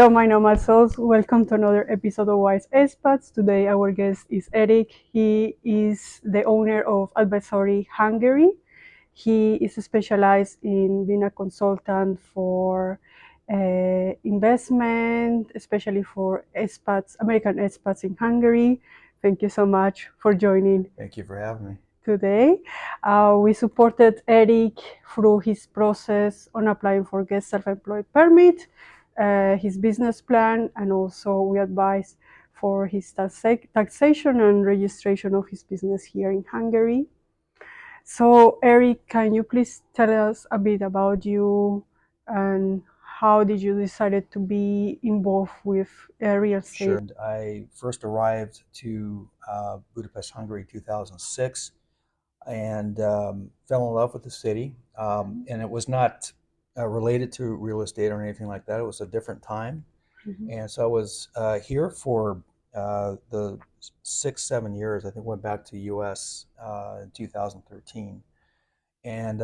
Hello, my Nomad souls. Welcome to another episode of Wise Expats. Today, our guest is Eric. He is the owner of Advisory Hungary. He is specialized in being a consultant for investment, especially for expats, American expats in Hungary. Thank you so much for joining Thank you for having me. today. We supported Eric through his process on applying for guest self-employed permit, his business plan, and also we advised for his taxation and registration of his business here in Hungary. So, Eric, can you please tell us a bit about you and how did you decided to be involved with real estate? Sure. And I first arrived to Budapest, Hungary, 2006, and fell in love with the city. And it was not related to real estate or anything like that. It was a different time. Mhm. And so I was here for the 6, 7 years. I think went back to U.S. In 2013, and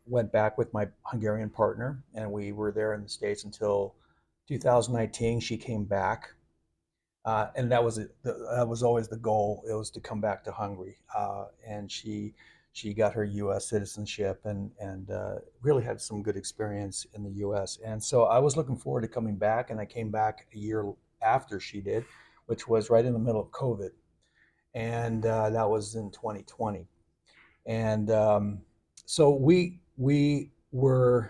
went back with my Hungarian partner, and we were there in the States until 2019. She came back, and that was always the goal. It was to come back to Hungary, and she got her U.S. citizenship and really had some good experience in the U.S. And so I was looking forward to coming back, and I came back a year after she did, which was right in the middle of COVID, and that was in 2020. And so we were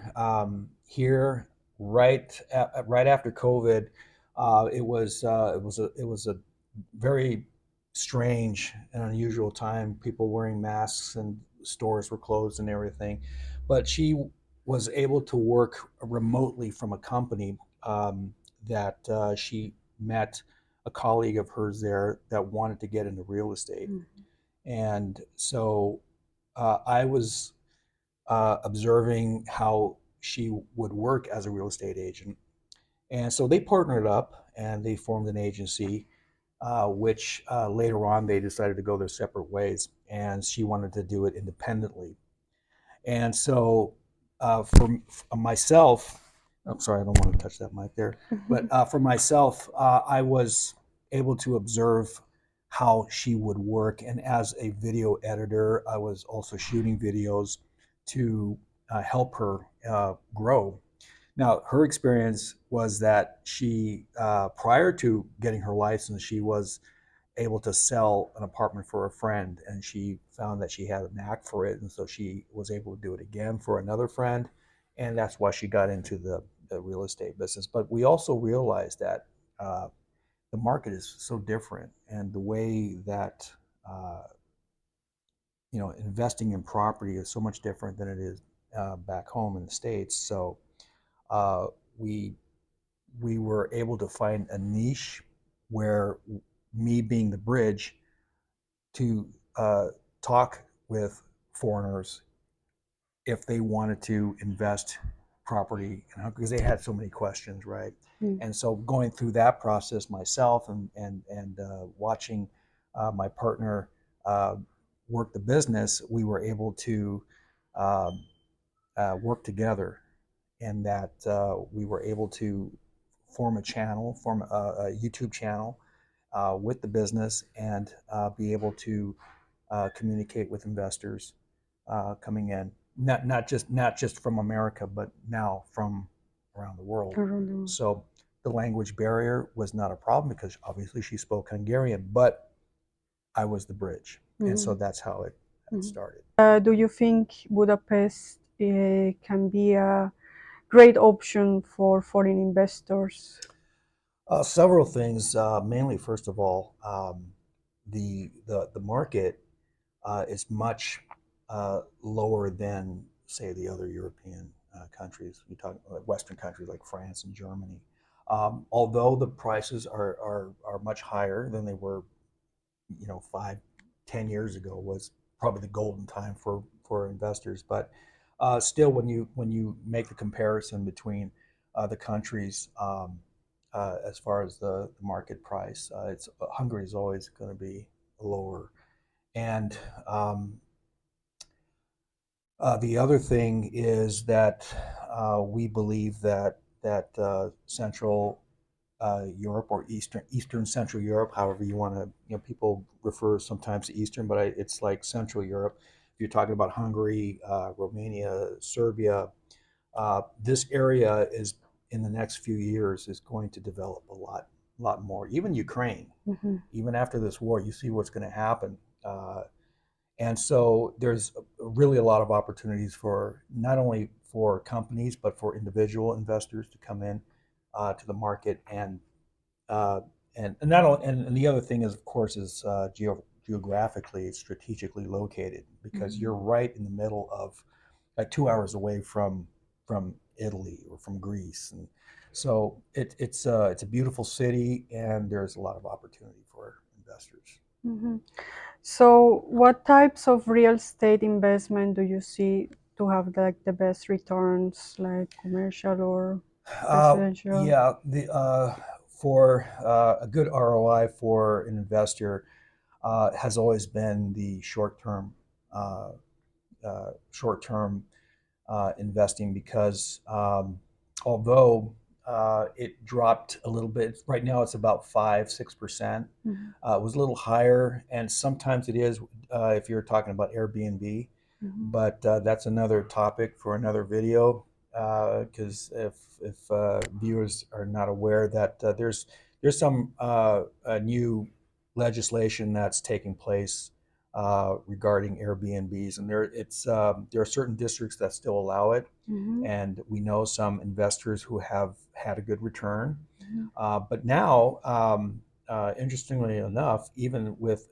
here right after COVID. It was a very strange and unusual time. People wearing masks and stores were closed and everything. But she was able to work remotely from a company that she met a colleague of hers there that wanted to get into real estate. And so I was observing how she would work as a real estate agent. And so they partnered up and they formed an agency, which later on they decided to go their separate ways. And she wanted to do it independently. And so for myself, I'm sorry, I don't want to touch that mic there. But for myself, I was able to observe how she would work. And as a video editor, I was also shooting videos to help her grow. Now, her experience was that she, prior to getting her license, she was able to sell an apartment for a friend, and she found that she had a knack for it, and so she was able to do it again for another friend, and that's why she got into the real estate business. But we also realized that the market is so different, and the way that uh, investing in property is so much different than it is back home in the States. So uh, we we were able to find a niche where me being the bridge to talk with foreigners if they wanted to invest property, because they had so many questions, right? And so going through that process myself and watching my partner uh, work the business, we were able to um, work together, and that we were able to form a YouTube channel with the business, and be able to communicate with investors coming in, not just from America, but now from around the world. So the language barrier was not a problem because obviously she spoke Hungarian, but I was the bridge, and so that's how it started. Do you think Budapest can be a great option for foreign investors? Several things. Mainly, first of all, the market is much lower than, say, the other European countries. We talk like Western countries like France and Germany. Although the prices are much higher than they were, 5, 10 years ago was probably the golden time for investors. But still, when you make the comparison between the countries, as far as the market price, it's Hungary is always going to be lower. And the other thing is that we believe that Central Europe or Eastern Central Europe, however you want to. People refer sometimes to Eastern, but it's like Central Europe. If you're talking about Hungary, Romania, Serbia, this area is in the next few years is going to develop a lot more. Even Ukraine, Mm-hmm. even after this war, you see what's going to happen. And so there's really a lot of opportunities for not only for companies but for individual investors to come in to the market uh, and not only and the other thing is of course is geographically strategically located because Mm-hmm. you're right in the middle of like 2 hours away from Italy or from Greece and so it's a beautiful city and there's a lot of opportunity for investors. Mm-hmm. So, what types of real estate investment do you see to have like the best returns, like commercial or residential? Yeah, the for a good ROI for an investor has always been the uh, short term investing because although it dropped a little bit, right now it's about 5-6%. Mm-hmm. It was a little higher, and sometimes it is if you're talking about Airbnb, Mm-hmm. but that's another topic for another video. Because if viewers are not aware that there's some new legislation that's taking place regarding Airbnbs, and there are certain districts that still allow it, Mm-hmm. and we know some investors who have had a good return. Mm-hmm. But now, interestingly enough, even with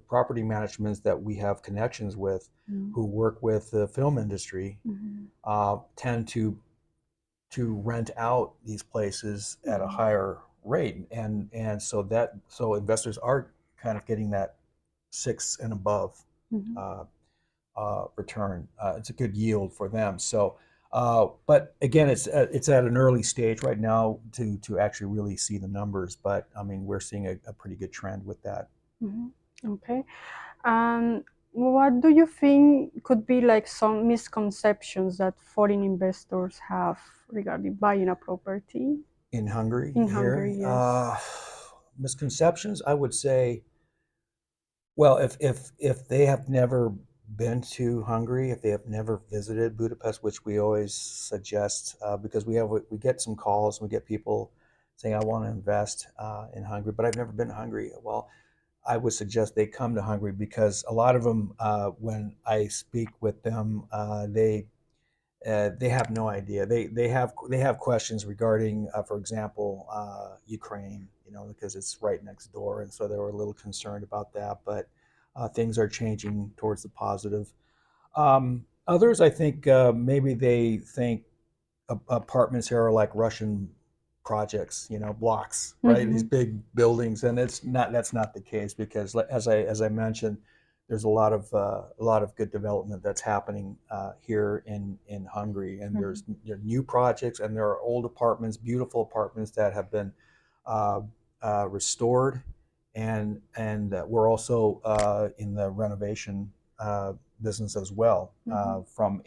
property managements that we have connections with, who work with the film industry, Mm-hmm. tend to rent out these places at a Mm-hmm. higher rate, and so investors are kind of getting that 6 and above Mm-hmm. uh, return. It's a good yield for them. So, but again, it's at an early stage right now to actually really see the numbers. But I mean, we're seeing a pretty good trend with that. Mm-hmm. Okay. And what do you think could be like some misconceptions that foreign investors have regarding buying a property In Hungary in Hungary? here, Yes. misconceptions, I would say. Well, if they have never been to Hungary, if they have never visited Budapest, which we always suggest, because we get some calls, we get people saying, "I want to invest in Hungary, but I've never been to Hungary." Well, I would suggest they come to Hungary because a lot of them, when I speak with them, they have no idea. They have questions regarding, for example, Ukraine, because it's right next door, and so they were a little concerned about that. But things are changing towards the positive. Others, I think, maybe they think apartments here are like Russian projects, blocks, right? These Mm-hmm. big buildings, and it's not. That's not the case because, as I mentioned, there's a lot of good development that's happening here in Hungary, and there are new projects, and there are old apartments, beautiful apartments that have been uh, restored, and we're also in the renovation business as well, Mm-hmm. from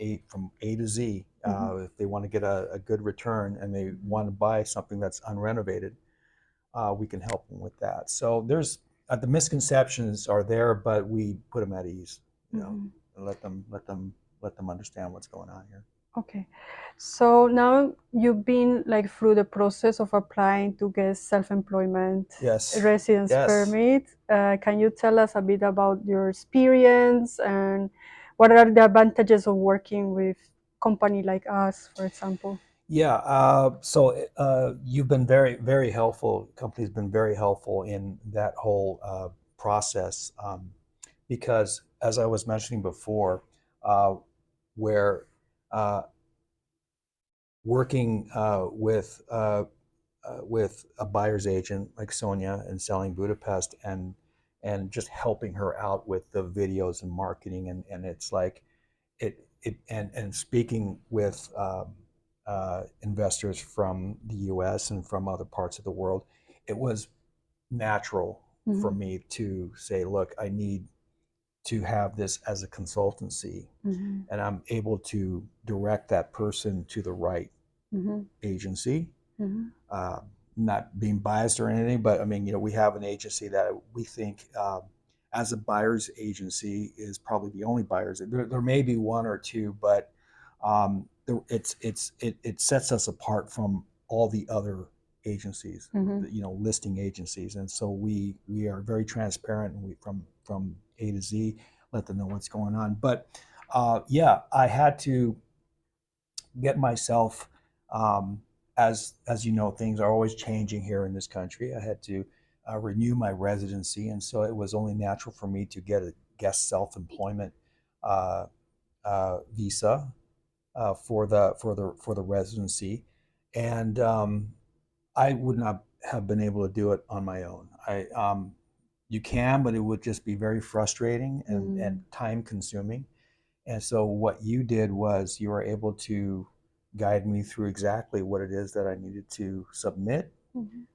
A to Z. Mm-hmm. If they want to get a good return and they want to buy something that's unrenovated, we can help them with that. So there's the misconceptions are there, but we put them at ease, Mm-hmm. and let them understand what's going on here. Okay. So now you've been like through the process of applying to get self-employment Yes, residence yes. permit. Can you tell us a bit about your experience and what are the advantages of working with company like us, for example? Yeah, so you've been very, very helpful. Company's been very helpful in that whole process because, as I was mentioning before, where uh, working with a buyer's agent like Sonia and selling Budapest and just helping her out with the videos and marketing and it's like and speaking with investors from the U.S. and from other parts of the world, it was natural for Mm-hmm. me to say, look, I need to have this as a consultancy, Mm-hmm. and I'm able to direct that person to the right Mm-hmm. agency, Mm-hmm. uh, not being biased or anything, but I mean, we have an agency that we think, as a buyer's agency, is probably the only buyers. There may be one or two, but it sets us apart from all the other agencies, listing agencies, and so we are very transparent, and we from A to Z let them know what's going on. But yeah, I had to get myself, as you know, things are always changing here in this country. I had to renew my residency, and so it was only natural for me to get a guest self-employment uh, visa for the residency, and I would not have been able to do it on my own. You can, but it would just be very frustrating and time consuming. And so what you did was you were able to guide me through exactly what it is that I needed to submit,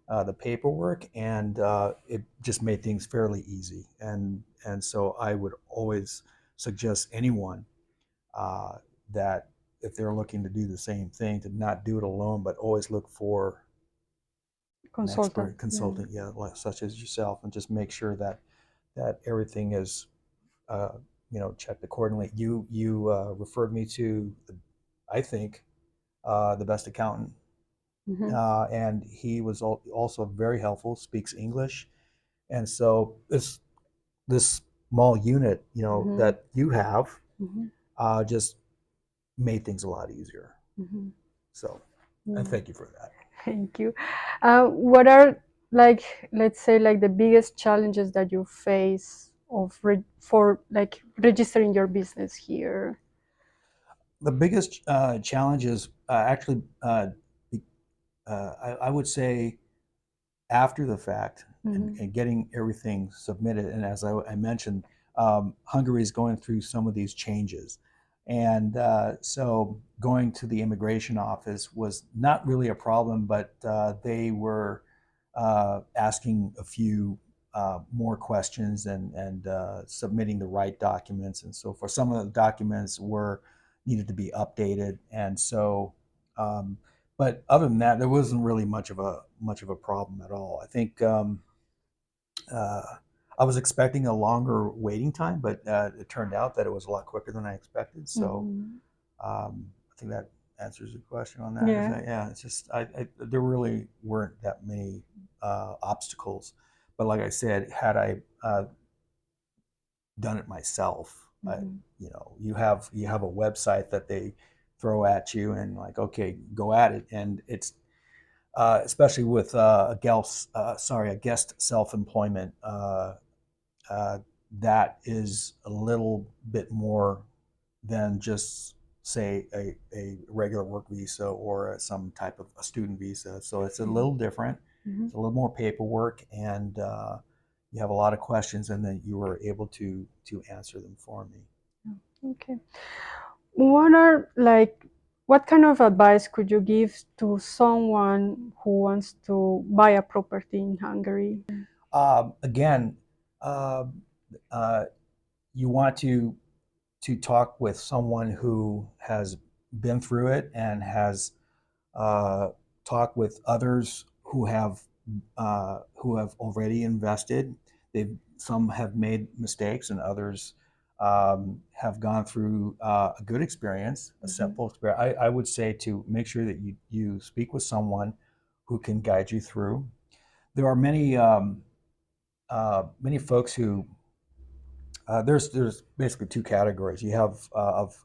the paperwork, and it just made things fairly easy. And so I would always suggest anyone that if they're looking to do the same thing, to not do it alone, but always look for an expert consultant, such as yourself, and just make sure that everything is checked accordingly. You referred me to, I think, the best accountant, and he was also very helpful. Speaks English, and so this small unit, that you have, just made things a lot easier. So, and thank you for that. Thank you. What are, let's say, the biggest challenges that you face for registering your business here? The biggest challenge is actually, I would say, after the fact, and getting everything submitted. And as I mentioned, Hungary is going through some of these changes. And so going to the immigration office was not really a problem, but they were asking a few more questions, and submitting the right documents and so forth. Some of the documents needed to be updated, and so but other than that, there wasn't really much of a problem at all. I think I was expecting a longer waiting time, but it turned out that it was a lot quicker than I expected. So I think that answers your question on that. Yeah, it's just there really weren't that many obstacles, but like I said, had I done it myself, you have a website that they throw at you, and like, okay, go at it, and it's especially with a guest self-employment, that is a little bit more than just, say, a regular work visa or some type of a student visa. So it's a little different. It's a little more paperwork, and you have a lot of questions, and then you were able to answer them for me. Okay. What kind of advice could you give to someone who wants to buy a property in Hungary? Again, you want to talk with someone who has been through it and has talked with others who have already invested. Some have made mistakes, and others have gone through a good experience, a simple experience. I would say to make sure that you speak with someone who can guide you through. There are many folks who there's basically two categories. You have of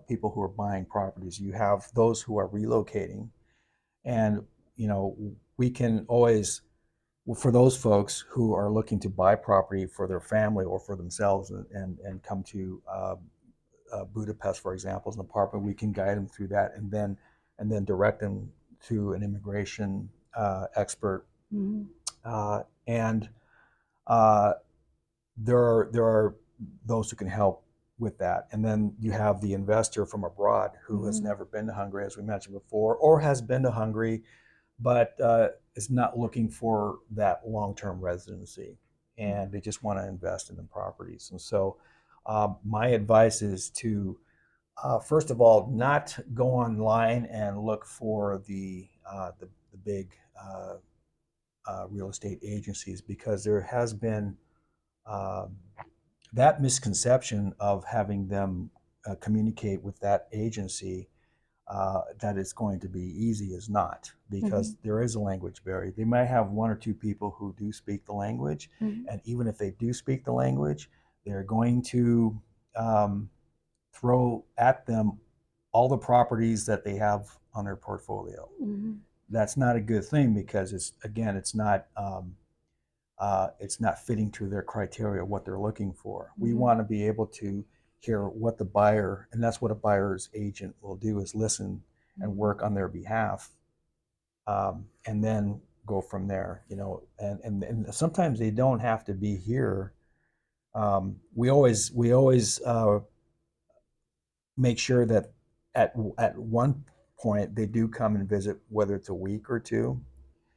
people who are buying properties. You have those who are relocating, and we can always, for those folks who are looking to buy property for their family or for themselves, and come to Budapest, for example, as an apartment, we can guide them through that, and then direct them to an immigration expert. And there are those who can help with that. And then you have the investor from abroad who has never been to Hungary, as we mentioned before, or has been to Hungary, but is not looking for that long-term residency, and they just want to invest in the properties. And so my advice is to, first of all, not go online and look for the big real estate agencies, because there has been that misconception of having them communicate with that agency, that it's going to be easy, is not, because there is a language barrier. They might have one or two people who do speak the language, and even if they do speak the language, they're going to throw at them all the properties that they have on their portfolio. That's not a good thing, because it's not fitting to their criteria, what they're looking for. We want to be able to hear what the buyer, and that's what a buyer's agent will do, is listen and work on their behalf, and then go from there. And sometimes they don't have to be here. We always make sure that at one point they do come and visit, whether it's a week or two.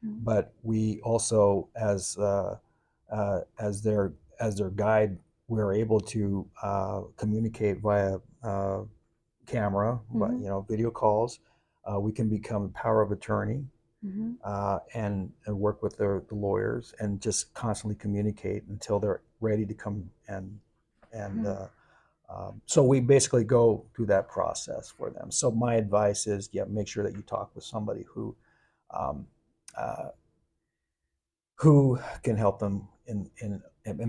But we also, as their guide, we're able to communicate via camera, video calls. We can become power of attorney, and work with the lawyers, and just constantly communicate until they're ready to come. And so we basically go through that process for them. So my advice is, make sure that you talk with somebody who can help them and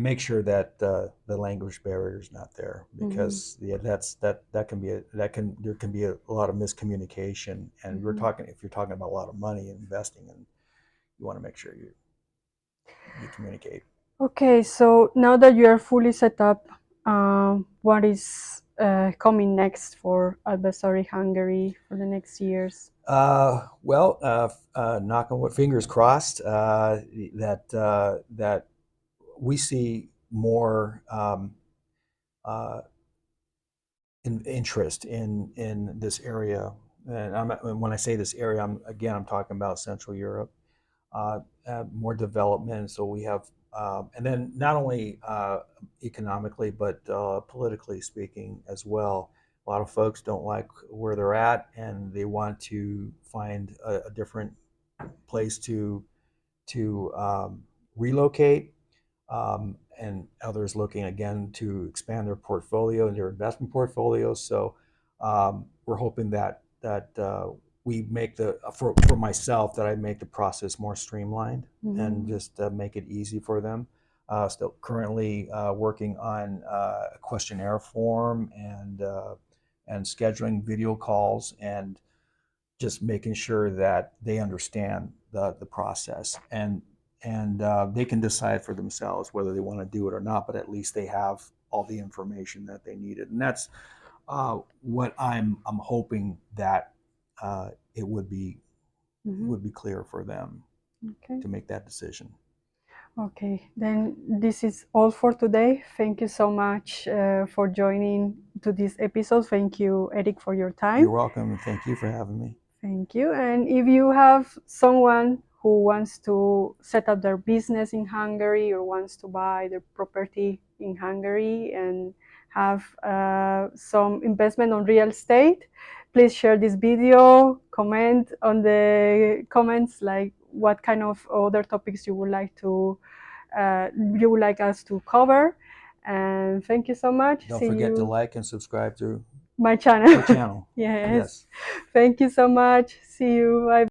make sure that the language barrier is not there, because there can be a lot of miscommunication, and if you're talking about a lot of money and investing, and you want to make sure you communicate. Okay, so now that you are fully set up, what is coming next for Advisory Hungary for the next years? Well, knock on wood, fingers crossed, that we see more interest in this area. And when I say this area, I'm talking about Central Europe. More development. So we have, and then not only economically, but politically speaking as well. A lot of folks don't like where they're at, and they want to find a different place to relocate. And others looking again to expand their portfolio and their investment portfolios. So we're hoping that we make for myself, that I make the process more streamlined, and just make it easy for them. Still currently working on a questionnaire form, and scheduling video calls, and just making sure that they understand the process, and they can decide for themselves whether they want to do it or not. But at least they have all the information that they needed, and that's what I'm hoping that it would be clear for them to make that decision. Okay, then this is all for today. Thank you so much for joining to this episode. Thank you, Eric, for your time. You're welcome, and thank you for having me. Thank you. And if you have someone who wants to set up their business in Hungary, or wants to buy their property in Hungary and have some investment on real estate, please share this video, comment on the comments, like what kind of other topics you would like us to cover. And thank you so much. Don't forget to like and subscribe to my channel. Our channel. Yes. Thank you so much. See you. Bye.